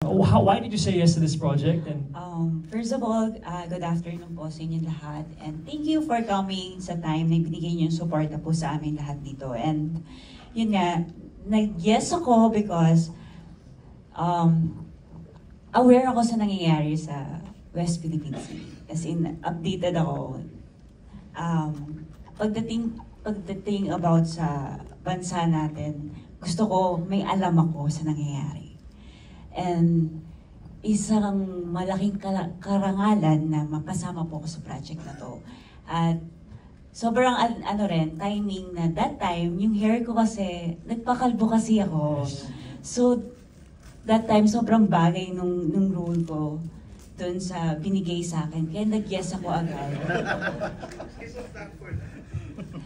Why did you say yes to this project? And First of all, good afternoon po sa inyo lahat. And thank you for coming sa time na ibinigay niyo yung suporta po sa amin lahat dito. And yun nga, nag-yes ako because aware ako sa nangyayari sa West Philippine Sea. As in, updated ako. Pagdating about sa bansa natin, gusto ko may alam ako sa nangyayari. And isang malaking karangalan na makasama po ako sa project na to. At sobrang timing na that time, yung hair ko kasi, nagpakalbo kasi ako. So, that time sobrang bagay nung role ko dun sa binigay sa akin. Kaya nag-yes ako agad.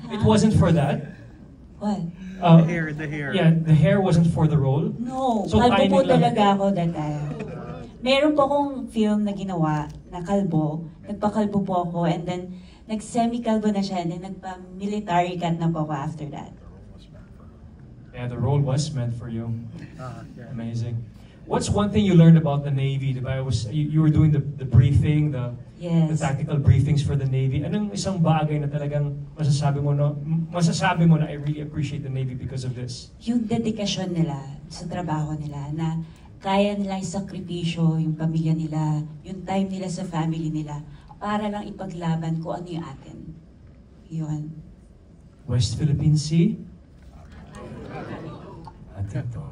it wasn't for that? What? The hair. Yeah, the hair wasn't for the role? No, So, kalbo po timing lang. talaga ako that time. Meron po akong film na ginawa na kalbo. Nagpakalbo po ako and then nag-semi-kalbo na siya and then nagpa-military cut na po ako after that. Yeah, the role was meant for you. Yeah. Amazing. What's one thing you learned about the Navy? Diba? You were doing the briefing, the Yes. tactical briefings for the Navy. Anong isang bagay na talagang masasabi mo na I really appreciate the Navy because of this? Yung dedikasyon nila sa trabaho nila na kaya nila isakripisyo yung pamilya nila, yung time nila sa family nila para lang ipaglaban kung ano yung atin. Yun. West Philippine Sea? Atin to.